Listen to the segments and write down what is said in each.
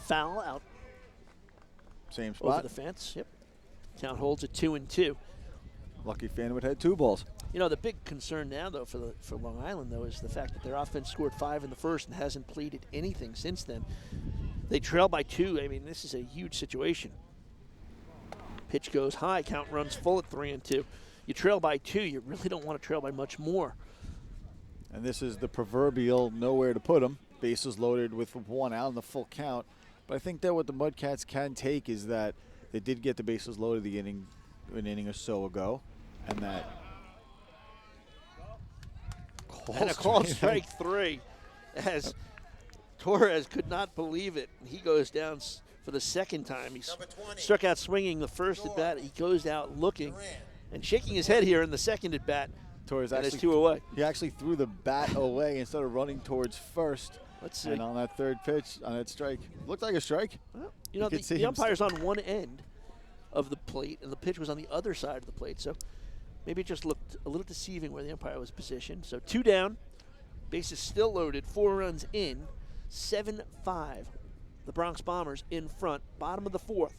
foul out Same over spot. the fence. Yep. Count holds at 2-2. Lucky Fanwood had 2 balls. You know, the big concern now, though, for Long Island, though, is the fact that their offense scored 5 in the first and hasn't pleaded anything since then. They trail by 2. I mean, this is a huge situation. Pitch goes high. Count runs full at 3-2. You trail by 2. You really don't want to trail by much more. And this is the proverbial nowhere to put them. Bases loaded with 1 out in the full count. But I think that what the Mudcats can take is that they did get the bases loaded an inning or so ago, and that And a called strike 3 as Torres could not believe it. He goes down for the second time. He struck out swinging the first at bat. He goes out looking and shaking his head here in the second at bat. Torres and actually it's 2 away. He actually threw the bat away instead of running towards first. Let's see. And on that third pitch, on that strike, looked like a strike. Well, you know, the umpire's on one end of the plate, and the pitch was on the other side of the plate. So maybe it just looked a little deceiving where the umpire was positioned. So 2 down, bases still loaded, 4 runs in, 7-5. The Bronx Bombers in front, bottom of the 4th.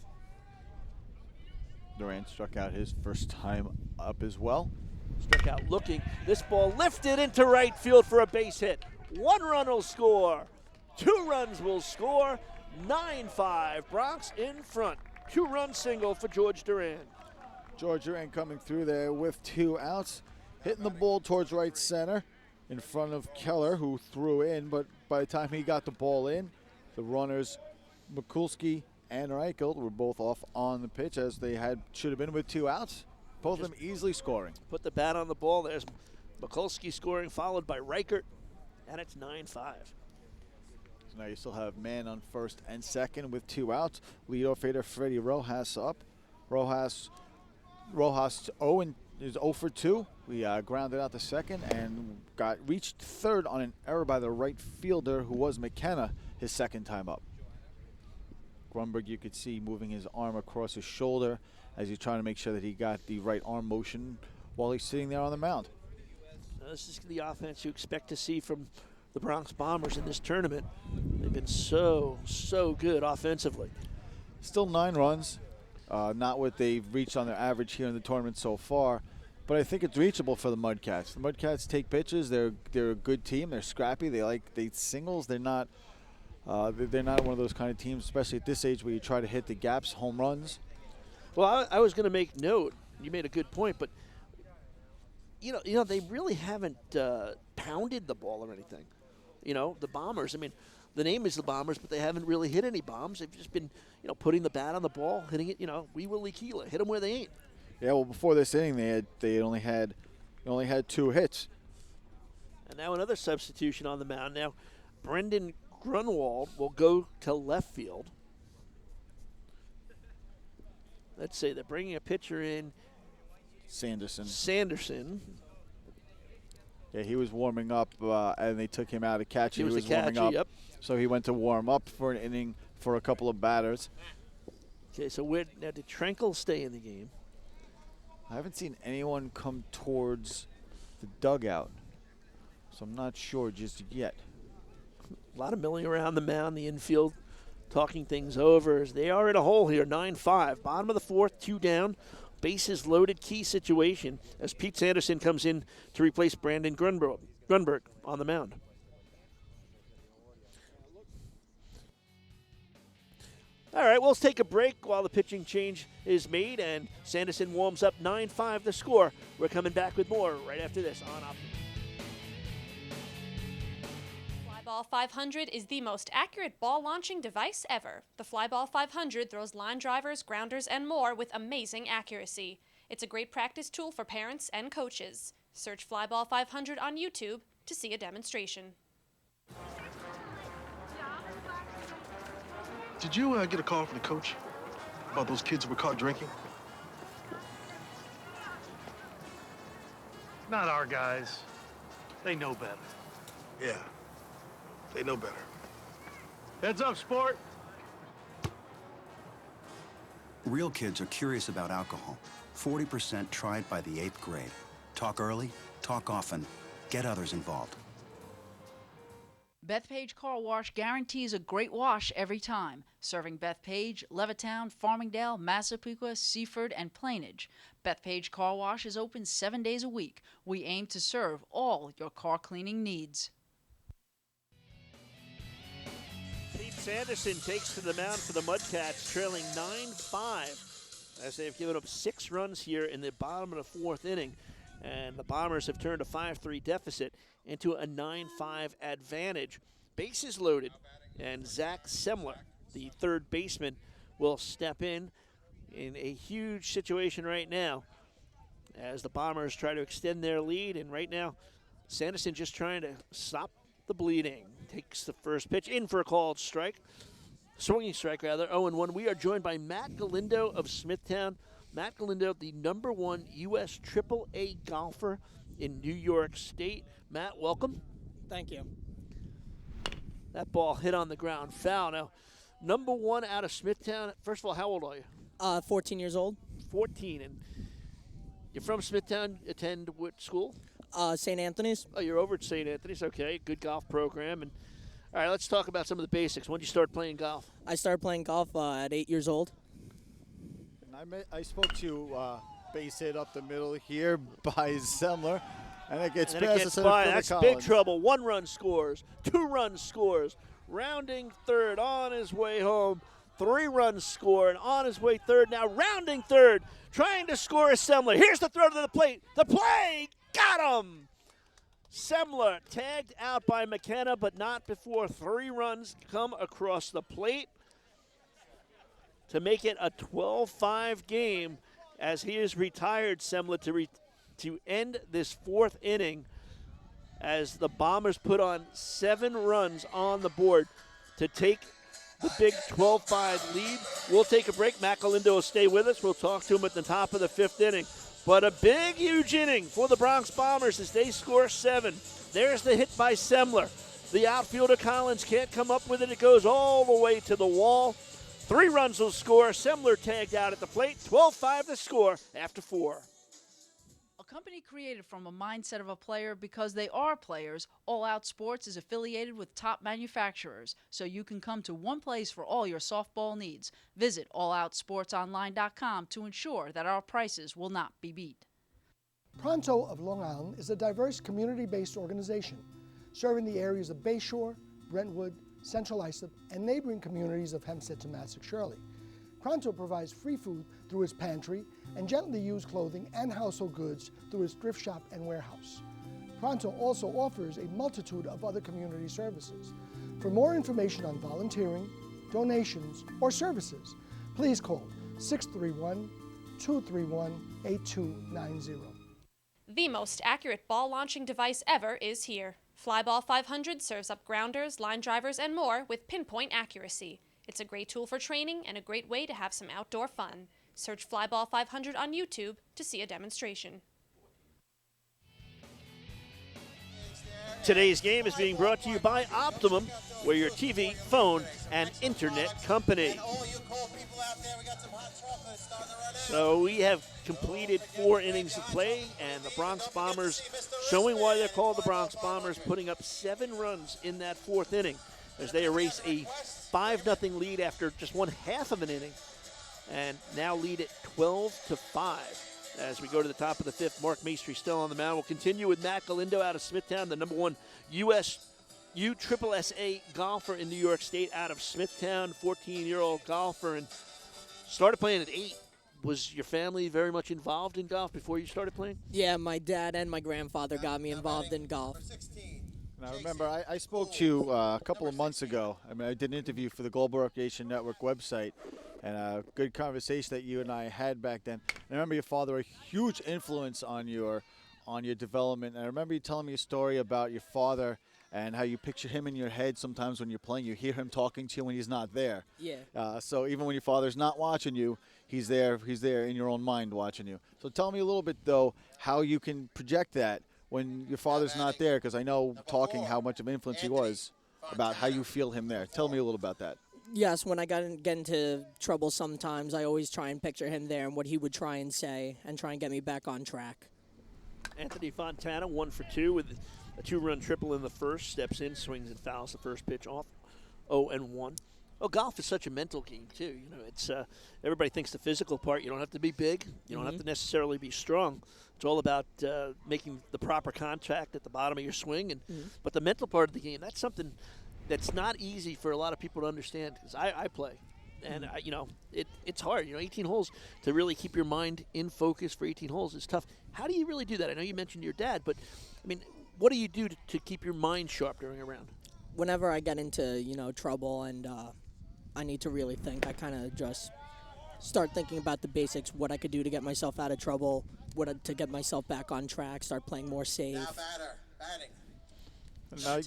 Duran struck out his first time up as well. Struck out looking. This ball lifted into right field for a base hit. 1 run will score. 2 runs will score. 9-5. Bronx in front. 2-run single for George Duran. George Duran coming through there with 2 outs, hitting the ball towards right center in front of Keller, who threw in, but by the time he got the ball in, the runners Mikulski and Reichelt were both off on the pitch, as they should have been with 2 outs. Both of them easily scoring. Put the bat on the ball. There's Mikulski scoring, followed by Reichert, and it's 9-5. So now you still have man on first and second with 2 outs. Leadoff hitter Freddie Rojas up. Rojas is 0 for 2. We grounded out the second and reached third on an error by the right fielder, who was McKenna, his second time up. Grunberg, you could see moving his arm across his shoulder as he's trying to make sure that he got the right arm motion while he's sitting there on the mound. Now, this is the offense you expect to see from the Bronx Bombers in this tournament. They've been so good offensively. Still 9 runs, not what they've reached on their average here in the tournament so far, but I think it's reachable for the Mudcats. The Mudcats take pitches. They're a good team. They're scrappy. They singles. They're not one of those kind of teams, especially at this age, where you try to hit the gaps, home runs. Well, I was going to make note. You made a good point, but you know they really haven't pounded the ball or anything. You know, the Bombers. I mean, the name is the Bombers, but they haven't really hit any bombs. They've just been, putting the bat on the ball, hitting it. We will Liquila, hit them where they ain't. Yeah, well, before this inning, they only had 2 hits. And now another substitution on the mound. Now, Brendan Grunwald will go to left field. Let's say they're bringing a pitcher in. Sanderson. Yeah, he was warming up, and they took him out to catch. He was warming up, yep. So he went to warm up for an inning for a couple of batters. Okay, so now did Trenkel stay in the game? I haven't seen anyone come towards the dugout, so I'm not sure just yet. A lot of milling around the mound, the infield, talking things over as they are in a hole here, 9-5. Bottom of the 4th, 2 down. Bases loaded, key situation as Pete Sanderson comes in to replace Brandon Grunberg on the mound. All right, well, let's take a break while the pitching change is made and Sanderson warms up. 9-5 the score. We're coming back with more right after this on Optimum. Flyball 500 is the most accurate ball launching device ever. The Flyball 500 throws line drivers, grounders, and more with amazing accuracy. It's a great practice tool for parents and coaches. Search Flyball 500 on YouTube to see a demonstration. Did you get a call from the coach about those kids who were caught drinking? Not our guys. They know better. Yeah, they know better. Heads up, sport. Real kids are curious about alcohol. 40% tried by the 8th grade. Talk early, talk often, get others involved. Bethpage Car Wash guarantees a great wash every time. Serving Bethpage, Levittown, Farmingdale, Massapequa, Seaford, and Plainage. Bethpage Car Wash is open 7 days a week. We aim to serve all your car cleaning needs. Pete Sanderson takes to the mound for the Mudcats, trailing 9-5 as they've given up 6 runs here in the bottom of the 4th inning. And the Bombers have turned a 5-3 deficit into a 9-5 advantage. Bases loaded, and Zach Semler, the third baseman, will step in a huge situation right now as the Bombers try to extend their lead. And right now, Sanderson just trying to stop the bleeding. Takes the first pitch in for a called strike. Swinging strike, rather, 0-1. We are joined by Matt Galindo of Smithtown. Matt Galindo, the #1 U.S. AAA golfer in New York State. Matt, welcome. Thank you. That ball hit on the ground, foul. Now, #1 out of Smithtown. First of all, how old are you? 14 years old. 14. And you're from Smithtown. Attend what school? St. Anthony's. Oh, you're over at St. Anthony's. Okay, good golf program. And all right, let's talk about some of the basics. When did you start playing golf? I started playing golf at 8 years old. I spoke to base hit up the middle here by Semler, and it gets past the center by. fielder That's Collins. big trouble. 1 run scores, 2 runs scores, rounding third on his way home. 3 runs scored on his way third. Now rounding third, trying to score is Semler. Here's the throw to the plate. The play got him. Semler tagged out by McKenna, but not before 3 runs come across the plate to make it a 12-5 game as he is retired, Semler, to end this 4th inning as the Bombers put on 7 runs on the board to take the big 12-5 lead. We'll take a break. Matt Galindo will stay with us. We'll talk to him at the top of the 5th inning. But a big, huge inning for the Bronx Bombers as they score 7. There's the hit by Semler. The outfielder Collins can't come up with it. It goes all the way to the wall. 3 runs will score. Semler tagged out at the plate. 12-5 the score after 4. A company created from a mindset of a player because they are players, All Out Sports is affiliated with top manufacturers, so you can come to one place for all your softball needs. Visit alloutsportsonline.com to ensure that our prices will not be beat. Pronto of Long Island is a diverse community-based organization serving the areas of Bayshore, Brentwood, Central Islip, and neighboring communities of Hempstead to Massac Shirley. Pronto provides free food through its pantry and gently used clothing and household goods through its thrift shop and warehouse. Pronto also offers a multitude of other community services. For more information on volunteering, donations, or services, please call 631-231-8290. The most accurate ball launching device ever is here. Flyball 500 serves up grounders, line drivers, and more with pinpoint accuracy. It's a great tool for training and a great way to have some outdoor fun. Search Flyball 500 on YouTube to see a demonstration. Today's game is being brought to you by Optimum, where your TV, phone, and internet company. So we have completed 4 innings of play, and the Bronx Bombers, showing why they're called the Bronx Bombers, putting up 7 runs in that 4th inning as they erase a 5-0 lead after just 1/2 of an inning, and now lead it 12-5. As we go to the top of the 5th, Mark Maestri still on the mound. We'll continue with Matt Galindo out of Smithtown, the #1 U.S. USSSA golfer in New York State out of Smithtown, 14-year-old golfer, and started playing at 8. Was your family very much involved in golf before you started playing? Yeah, my dad and my grandfather got me involved in golf. And I remember I spoke to you a couple of months ago. I mean, I did an interview for the Global Recreation Network website, and a good conversation that you and I had back then. And I remember your father, a huge influence on your development. And I remember you telling me a story about your father and how you picture him in your head sometimes when you're playing. You hear him talking to you when he's not there. Yeah. So even when your father's not watching you, he's there in your own mind watching you. So tell me a little bit, though, how you can project that when your father's not there, because I know talking how much of an influence he was about how you feel him there. Tell me a little about that. Yes, when I get into trouble sometimes, I always try and picture him there and what he would try and say and try and get me back on track. Anthony Fontana, 1 for 2 with a 2-run triple in the first, steps in, swings and fouls the first pitch off, 0-1. Oh, golf is such a mental game too. You know, it's everybody thinks the physical part. You don't have to be big. You don't have to necessarily be strong. It's all about making the proper contact at the bottom of your swing. And but the mental part of the game, that's something that's not easy for a lot of people to understand. Because I play, and you know, it's hard. You know, 18 holes to really keep your mind in focus for 18 holes is tough. How do you really do that? I know you mentioned your dad, but I mean, what do you do to keep your mind sharp during a round? Whenever I get into, you know, trouble and I need to really think, I kind of just start thinking about the basics, what I could do to get myself out of trouble, to get myself back on track, start playing more safe. Now batting. Now, 10.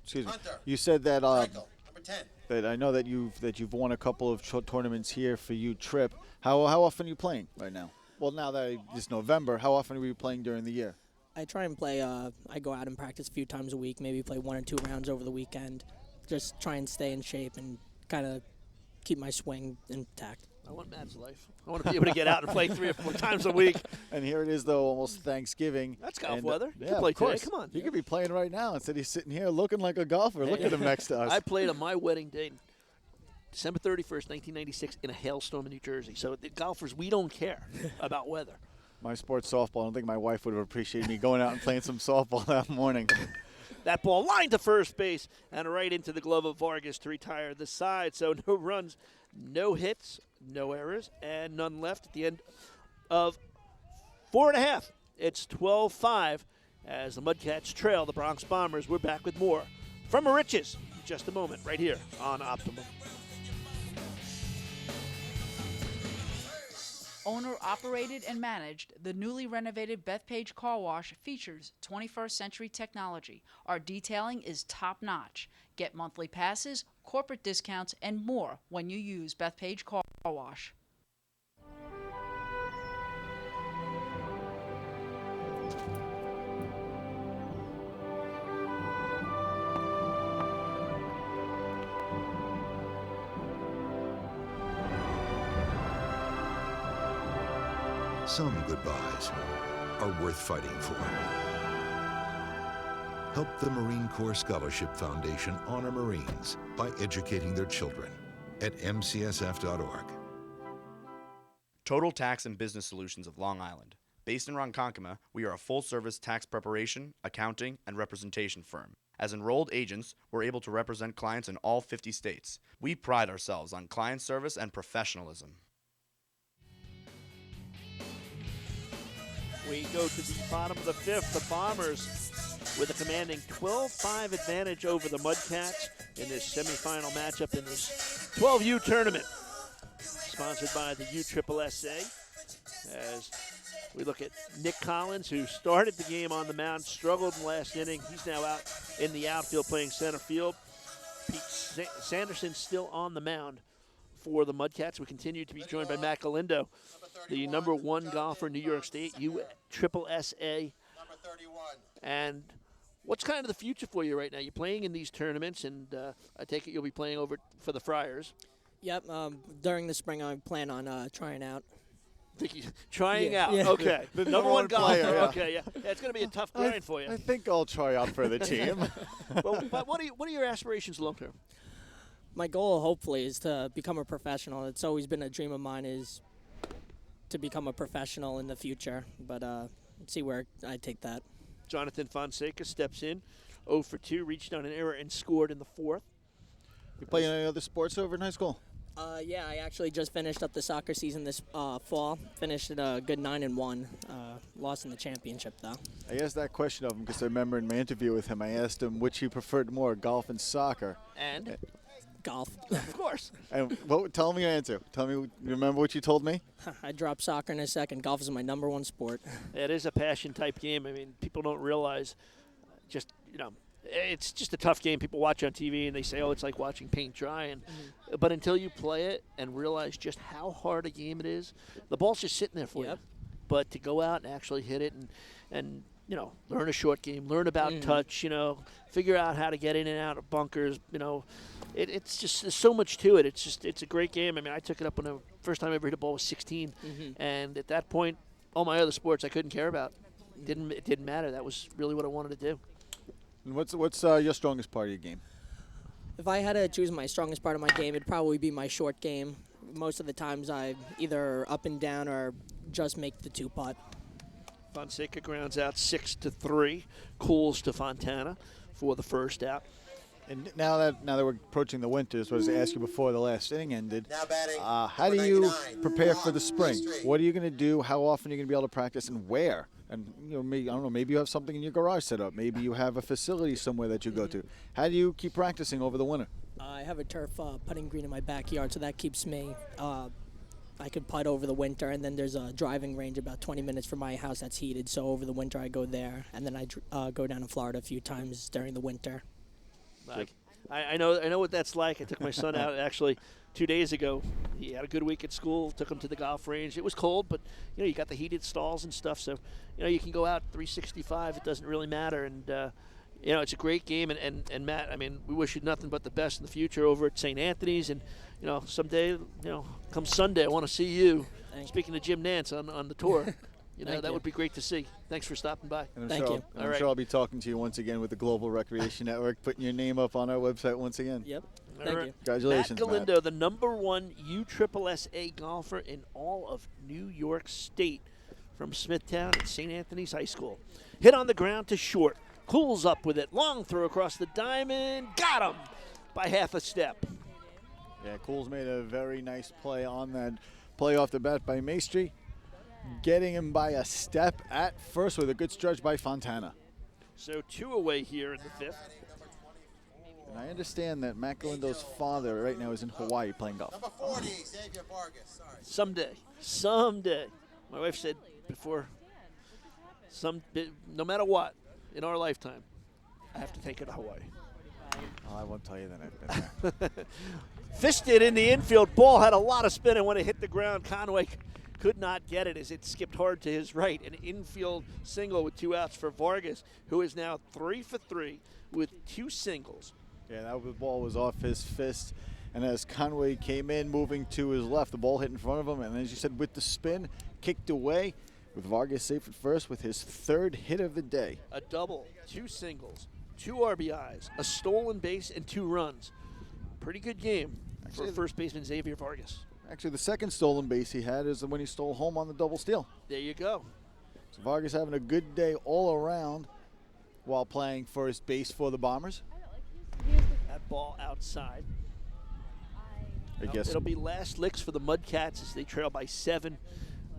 excuse me. Hunter. You said that Michael, number 10. that I know that you've won a couple of tournaments here for you, Tripp. How often are you playing right now? Well, now that it's November, how often are you playing during the year? I try and play, I go out and practice a few times a week, maybe play 1 or 2 rounds over the weekend. Just try and stay in shape and kind of keep my swing intact. I want Matt's life. I want to be able to get out and play 3 or 4 times a week. And here it is, though, almost Thanksgiving. That's golf and, weather. You yeah, can play of course. today. Come on. You could be playing right now. Instead, he's sitting here looking like a golfer. Look at him next to us. I played on my wedding day, December 31st, 1996, in a hailstorm in New Jersey. So the golfers, we don't care about weather. My sports softball, I don't think my wife would have appreciated me going out and playing some softball that morning. That ball lined to first base and right into the glove of Vargas to retire the side. So no runs, no hits, no errors, and none left at the end of 4.5. It's 12-5 as the Mudcats trail the Bronx Bombers. We're back with more from Riches in just a moment right here on Optimum. Owner-operated and managed, the newly renovated Bethpage Car Wash features 21st century technology. Our detailing is top-notch. Get monthly passes, corporate discounts, and more when you use Bethpage Car Wash. Some goodbyes are worth fighting for. Help the Marine Corps Scholarship Foundation honor Marines by educating their children at mcsf.org. Total Tax and Business Solutions of Long Island. Based in Ronkonkoma, we are a full-service tax preparation, accounting, and representation firm. As enrolled agents, we're able to represent clients in all 50 states. We pride ourselves on client service and professionalism. We go to the bottom of the 5th. The Bombers with a commanding 12-5 advantage over the Mudcats in this semifinal matchup in this 12U tournament. Sponsored by the USSSA. As we look at Nick Collins, who started the game on the mound, struggled in the last inning. He's now out in the outfield playing center field. Pete Sanderson still on the mound for the Mudcats. We continue to be joined by Matt Galindo, the #1 golfer in New York State, USSSA. And what's kind of the future for you right now? You're playing in these tournaments, and I take it you'll be playing over for the Friars. Yep. During the spring, I plan on trying out. Trying out. Yeah. Okay. The #1 golfer. player, yeah. Okay, yeah. It's going to be a tough grind for you. I think I'll try out for the team. But what are your aspirations long term? My goal, hopefully, is to become a professional. It's always been a dream of mine, is to become a professional in the future. But see where I take that. Jonathan Fonseca steps in, 0 for 2, reached on an error and scored in the 4th. You play any other sports over in high school? Yeah, I actually just finished up the soccer season this fall. Finished at a good 9-1. Lost in the championship, though. I asked that question of him because I remember in my interview with him, I asked him which he preferred more, golf and soccer. And? Golf. Of course. And tell me your answer. Tell me, you remember what you told me? I dropped soccer in a second. Golf is my #1 sport. It is a passion type game. I mean, people don't realize it's just a tough game. People watch on TV and they say, oh, it's like watching paint dry. And but until you play it and realize just how hard a game it is, the ball's just sitting there for you. But to go out and actually hit it and learn a short game, learn about touch, figure out how to get in and out of bunkers, it's just, there's so much to it. It's a great game. I mean, I took it up when the first time I ever hit a ball was 16. And at that point, all my other sports I couldn't care about. It didn't matter. That was really what I wanted to do. And what's your strongest part of your game? If I had to choose my strongest part of my game, it'd probably be my short game. Most of the times I either up and down or just make the 2-putt. Fonseca grounds out 6-3. Cools to Fontana for the first out. And now that we're approaching the winters, what I was asked you before the last inning ended, Now batting, how do you 99. prepare for the spring? Street. What are you going to do? How often are you going to be able to practice, and where? And maybe, I don't know, maybe you have something in your garage set up. Maybe you have a facility somewhere that you go to. How do you keep practicing over the winter? I have a turf putting green in my backyard, so that keeps me. I could putt over the winter, and then there's a driving range about 20 minutes from my house that's heated. So over the winter I go there, and then I go down to Florida a few times during the winter. I know what that's like. I took my son out actually 2 days ago. He had a good week at school. Took him to the golf range. It was cold, but you got the heated stalls and stuff, so you can go out 365. It doesn't really matter, and it's a great game. And Matt, I mean, we wish you nothing but the best in the future over at St. Anthony's, and someday, come Sunday, I want to see you. Speaking to Jim Nance on the tour. That would be great to see. Thanks for stopping by. Thank you. I'm sure I'll be talking to you once again with the Global Recreation Network, putting your name up on our website once again. Yep. All Thank right. you. Congratulations, Matt Galindo, the #1 USSSA golfer in all of New York State, from Smithtown at St. Anthony's High School. Hit on the ground to short. Cools up with it. Long throw across the diamond. Got him by half a step. Yeah, Cools made a very nice play on that play off the bat by Maestri, getting him by a step at first with a good stretch by Fontana. So 2 away here in the 5th. And I understand that Matt Galindo's father right now is in Hawaii playing golf. Number 40, Xavier Vargas. Sorry. Someday. My wife said before, no matter what, in our lifetime, I have to take her to Hawaii. Oh, I won't tell you that I've been there. Fisted in the infield. Ball had a lot of spin, and when it hit the ground, Conway could not get it as it skipped hard to his right. An infield single with 2 outs for Vargas, who is now 3 for 3 with 2 singles. Yeah, that ball was off his fist. And as Conway came in, moving to his left, the ball hit in front of him. And as you said, with the spin, kicked away with Vargas safe at first with his 3rd hit of the day. A double, 2 singles, 2 RBIs, a stolen base, and 2 runs. Pretty good game for first baseman Xavier Vargas. Actually, the 2nd stolen base he had is when he stole home on the double steal. There you go. So Vargas having a good day all around while playing first base for the Bombers. That ball outside. I guess it'll be last licks for the Mudcats as they trail by 7.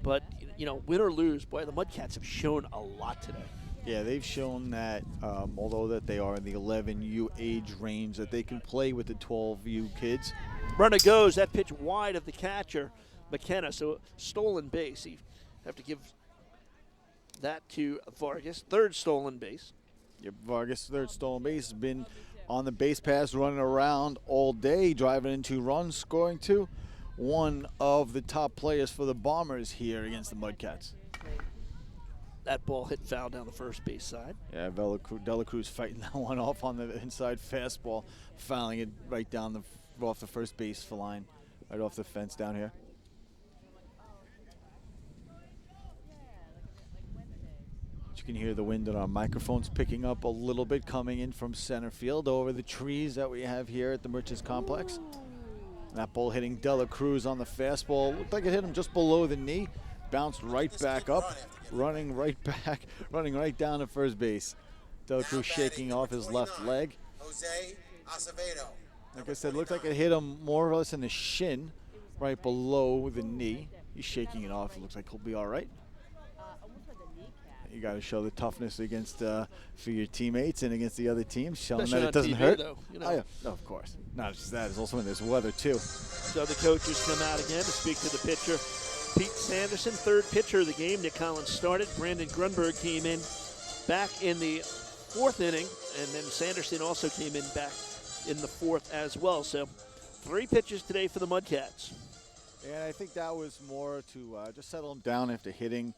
But, win or lose, boy, the Mudcats have shown a lot today. Yeah, they've shown that, although that they are in the 11U age range, that they can play with the 12U kids. Runner goes. That pitch wide of the catcher, McKenna. So stolen base. You have to give that to Vargas. 3rd stolen base. Yeah, Vargas' 3rd stolen base has been on the base pass, running around all day, driving in 2 runs, scoring 2. One of the top players for the Bombers here against the Mudcats. That ball hit foul down the first base side. Yeah, Dela Cruz fighting that one off on the inside fastball, fouling it right down off the first base line, right off the fence down here. You can hear the wind on our microphones picking up a little bit coming in from center field over the trees that we have here at the Merchants Complex. That ball hitting Dela Cruz on the fastball. Looked like it hit him just below the knee. Bounced right back up, running right down to first base. Dela Cruz shaking off his left leg. Jose Acevedo. Like I said, looked like it hit him more or less in the shin, right below the knee. He's shaking it off. It looks like he'll be all right. You got to show the toughness against for your teammates and against the other teams, showing Especially that it doesn't TV, hurt. though, Oh, yeah. No, of course. Not just that. It's also when there's weather, too. So the coaches come out again to speak to the pitcher. Pete Sanderson, 3rd pitcher of the game. Nick Collins started. Brandon Grunberg came in back in the 4th inning, and then Sanderson also came in back in the 4th as well. So 3 pitches today for the Mudcats. And I think that was more to just settle him down after hitting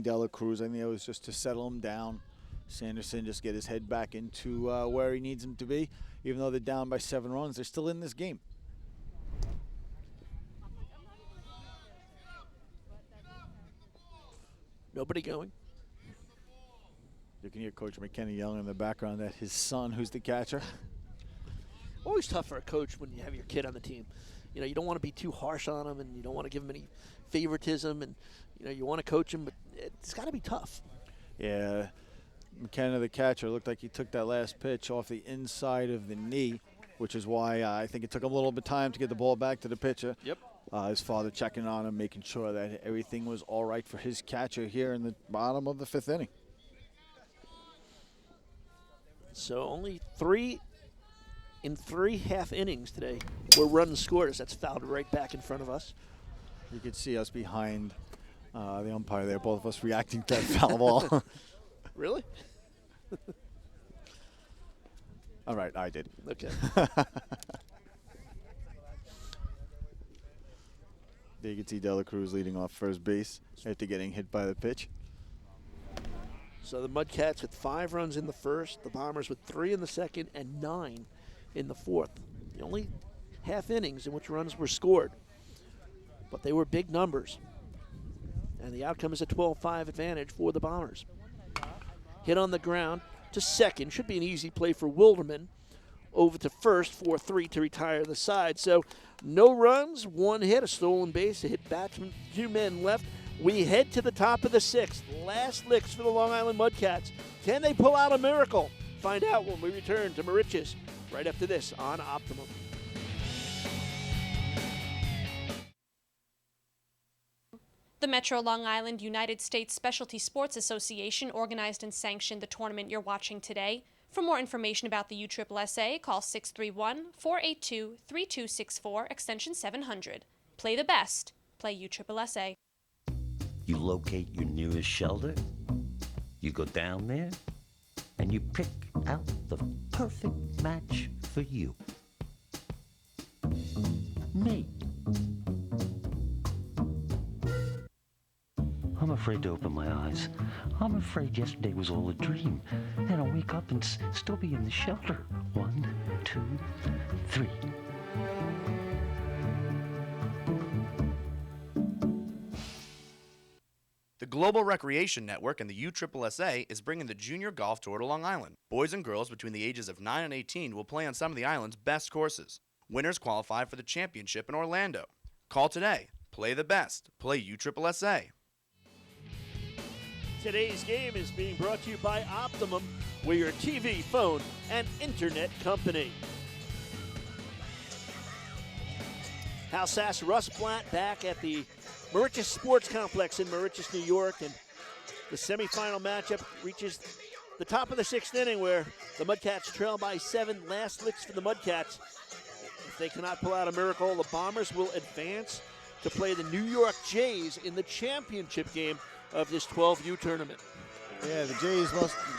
Dela Cruz. I think it was just to settle him down. Sanderson just get his head back into where he needs him to be. Even though they're down by 7 runs, they're still in this game. Nobody going. You can hear Coach McKenna yelling in the background at his son, who's the catcher. Always tough for a coach when you have your kid on the team. You know, you don't want to be too harsh on him, and you don't want to give him any favoritism, and you want to coach him, but it's got to be tough. Yeah, McKenna, the catcher, looked like he took that last pitch off the inside of the knee, which is why I think it took him a little bit of time to get the ball back to the pitcher. Yep. His father checking on him, making sure that everything was all right for his catcher here in the bottom of the 5th inning. So only 3 in 3 half innings today were runs scored. That's fouled right back in front of us. You could see us behind the umpire there, both of us reacting to that foul ball. Really? All right, I did. Okay. There you can see Dela Cruz leading off first base after getting hit by the pitch. So the Mudcats with 5 runs in the first, the Bombers with 3 in the second, and 9 in the fourth. The only half innings in which runs were scored, but they were big numbers. And the outcome is a 12-5 advantage for the Bombers. Hit on the ground to second. Should be an easy play for Wilderman. Over to first for 3 to retire the side. So no runs, 1 hit, a stolen base, a hit batsman, 2 men left. We head to the top of the 6th. Last licks for the Long Island Mudcats. Can they pull out a miracle? Find out when we return to Moriches right after this on Optimum. The Metro Long Island United States Specialty Sports Association organized and sanctioned the tournament you're watching today. For more information about the USSSA, call 631-482-3264, extension 700. Play the best. Play USSSA. You locate your nearest shelter, you go down there, and you pick out the perfect match for you. Me. I'm afraid to open my eyes. I'm afraid yesterday was all a dream. And I'll wake up and still be in the shelter. 1, 2, 3. The Global Recreation Network and the USSSA is bringing the Junior Golf Tour to Long Island. Boys and girls between the ages of 9 and 18 will play on some of the island's best courses. Winners qualify for the championship in Orlando. Call today. Play the best. Play USSSA. Today's game is being brought to you by Optimum. We're your TV, phone, and internet company. Hal Sass, Russ Blatt back at the Moriches Sports Complex in Moriches, New York, and the semifinal matchup reaches the top of the 6th inning where the Mudcats trail by 7. Last licks for the Mudcats. If they cannot pull out a miracle, the Bombers will advance to play the New York Jays in the championship game of this 12U tournament. Yeah, the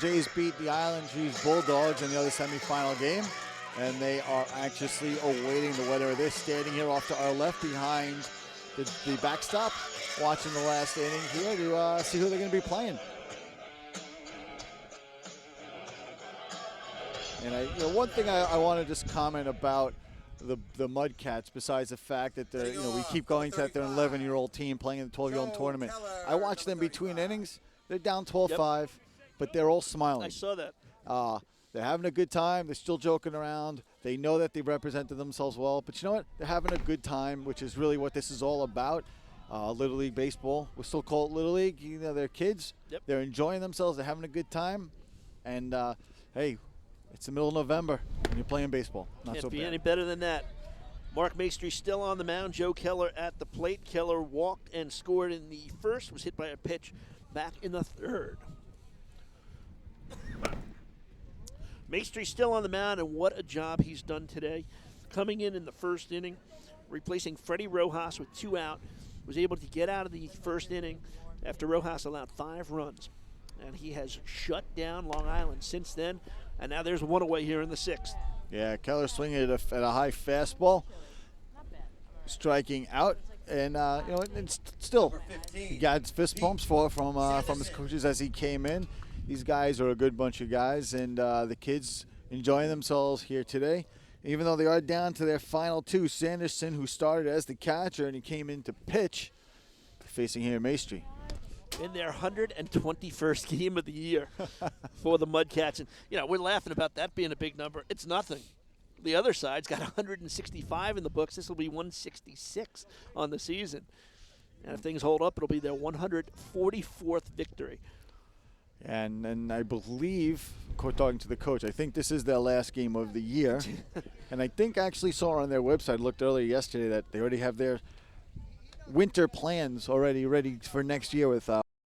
Jays beat the Island Trees Bulldogs in the other semifinal game, and they are anxiously awaiting the winner. They're standing here off to our left behind the backstop, watching the last inning here to see who they're going to be playing. And one thing I want to just comment about the Mudcats, besides the fact that we keep going to that they're an 11-year-old team playing in the 12-year-old tournament. I watch them between innings. They're down 12-5, but they're all smiling. I saw that. They're having a good time. They're still joking around. They know that they represented themselves well. But you know what? They're having a good time, which is really what this is all about. Little League baseball. We still call it Little League. You know, they're kids. Yep. They're enjoying themselves. They're having a good time. And, hey, it's the middle of November and you're playing baseball. Not Can't so be bad. any better than that. Mark Maestri still on the mound. Joe Keller at the plate. Keller walked and scored in the first. Was hit by a pitch back in the third. Maestri still on the mound, and what a job he's done today. Coming in the first inning, replacing Freddie Rojas with 2 out. Was able to get out of the first inning after Rojas allowed 5 runs. And he has shut down Long Island since then. And now there's 1 away here in the 6th. Yeah, Keller swinging at a high fastball, striking out, and it's still he got fist pumps from his coaches as he came in. These guys are a good bunch of guys, and the kids enjoying themselves here today. Even though they are down to their final 2, Sanderson, who started as the catcher and he came in to pitch, facing here Maestri. in their 121st game of the year for the Mudcats. And, we're laughing about that being a big number. It's nothing. The other side's got 165 in the books. This will be 166 on the season. And if things hold up, it'll be their 144th victory. And I believe, talking to the coach, I think this is their last game of the year. And I think I actually saw on their website, looked earlier yesterday, that they already have their winter plans already ready for next year with